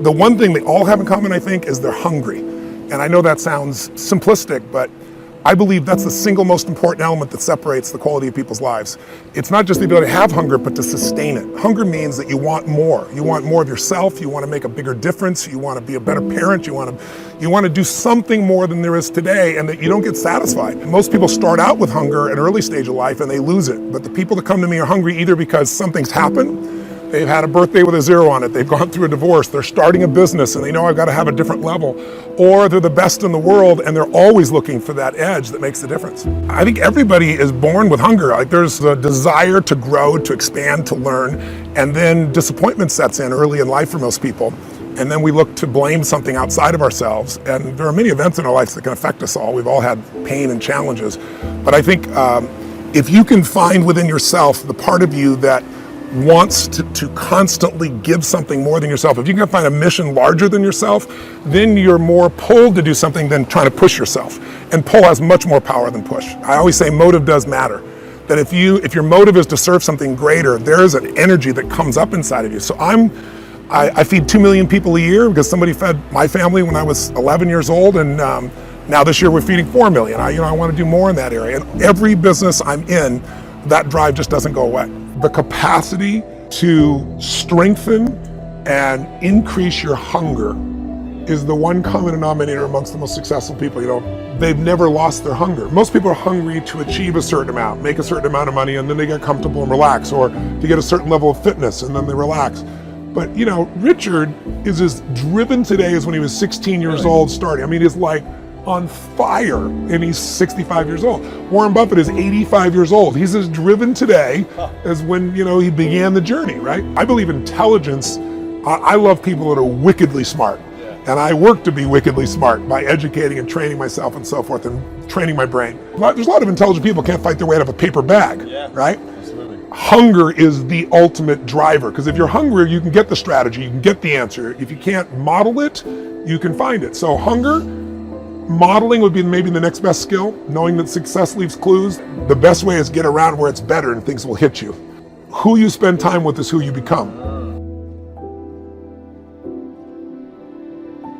the one thing they all have in common, I think, is they're hungry. And I know that sounds simplistic, but I believe that's the single most important element that separates the quality of people's lives. It's not just the ability to have hunger, but to sustain it. Hunger means that you want more. You want more of yourself. You want to make a bigger difference. You want to be a better parent. You want to do something more than there is today, and that you don't get satisfied. Most people start out with hunger at an early stage of life and they lose it. But the people that come to me are hungry either because something's happened, they've had a birthday with a 0 on it, they've gone through a divorce, they're starting a business and they know I've got to have a different level, or they're the best in the world and they're always looking for that edge that makes the difference. I think everybody is born with hunger. Like, there's a desire to grow, to expand, to learn, and then disappointment sets in early in life for most people. And then we look to blame something outside of ourselves. And there are many events in our lives that can affect us all. We've all had pain and challenges. But I think if you can find within yourself the part of you that wants to constantly give something more than yourself, if you can find a mission larger than yourself, then you're more pulled to do something than trying to push yourself. And pull has much more power than push. I always say motive does matter. That if your motive is to serve something greater, there's an energy that comes up inside of you. So I feed 2 million people a year because somebody fed my family when I was 11 years old, and now this year we're feeding 4 million. I want to do more in that area. And every business I'm in, that drive just doesn't go away. The capacity to strengthen and increase your hunger is the one common denominator amongst the most successful people. They've never lost their hunger. Most people are hungry to achieve a certain amount, make a certain amount of money, and then they get comfortable and relax, or to get a certain level of fitness and then they relax. But Richard is as driven today as when he was 16 years old starting. He's like on fire, and he's 65 years old. Warren Buffett is 85 years old. He's as driven today as when he began the journey, right? I believe intelligence. I love people that are wickedly smart. And I work to be wickedly smart by educating and training myself and so forth, and training my brain. There's a lot of intelligent people who can't fight their way out of a paper bag, right? Absolutely. Hunger is the ultimate driver, because if you're hungry, you can get the strategy, you can get the answer. If you can't model it, you can find it. So hunger, modeling would be maybe the next best skill. Knowing that success leaves clues. The best way is get around where it's better and things will hit you. Who you spend time with is who you become.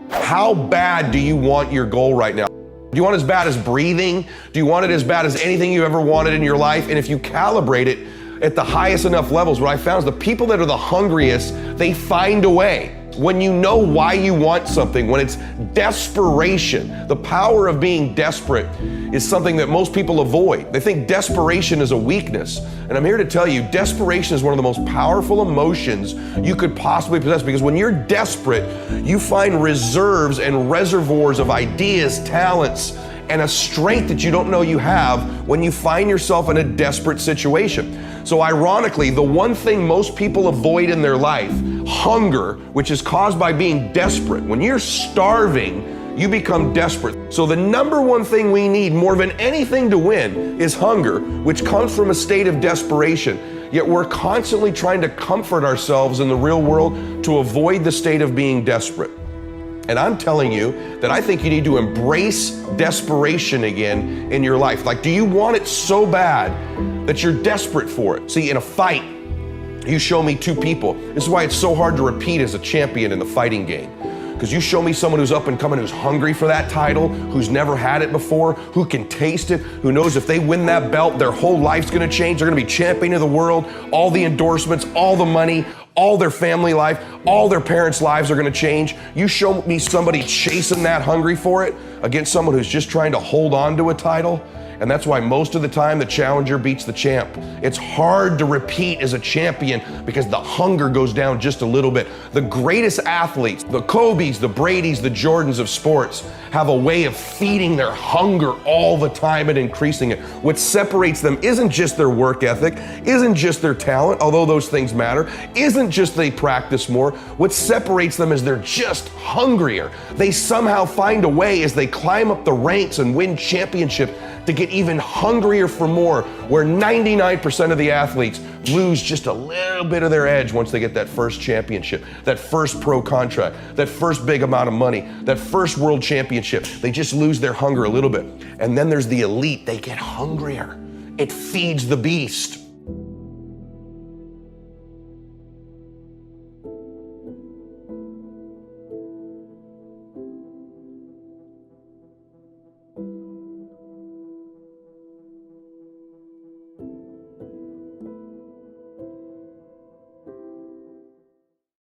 How bad do you want your goal right now? Do you want it as bad as breathing? Do you want it as bad as anything you ever wanted in your life? And if you calibrate it at the highest enough levels, what I found is the people that are the hungriest, they find a way. When you know why you want something, when it's desperation, the power of being desperate is something that most people avoid. They think desperation is a weakness. And I'm here to tell you, desperation is one of the most powerful emotions you could possibly possess, because when you're desperate, you find reserves and reservoirs of ideas, talents, and a strength that you don't know you have when you find yourself in a desperate situation. So ironically, the one thing most people avoid in their life, hunger, which is caused by being desperate. When you're starving, you become desperate. So the number one thing we need more than anything to win is hunger, which comes from a state of desperation. Yet we're constantly trying to comfort ourselves in the real world to avoid the state of being desperate. And I'm telling you that I think you need to embrace desperation again in your life. Like, do you want it so bad that you're desperate for it? See, in a fight, you show me two people. This is why it's so hard to repeat as a champion in the fighting game. Because you show me someone who's up and coming, who's hungry for that title, who's never had it before, who can taste it, who knows if they win that belt, their whole life's gonna change. They're gonna be champion of the world, all the endorsements, all the money, all their family life, all their parents' lives are gonna change. You show me somebody chasing that, hungry for it, against someone who's just trying to hold on to a title. And that's why most of the time the challenger beats the champ. It's hard to repeat as a champion because the hunger goes down just a little bit. The greatest athletes, the Kobes, the Bradys, the Jordans of sports, have a way of feeding their hunger all the time and increasing it. What separates them isn't just their work ethic, isn't just their talent, although those things matter, isn't just they practice more. What separates them is they're just hungrier. They somehow find a way as they climb up the ranks and win championships to get even hungrier for more, where 99% of the athletes lose just a little bit of their edge once they get that first championship, that first pro contract, that first big amount of money, that first world championship. They just lose their hunger a little bit. And then there's the elite. They get hungrier. It feeds the beast.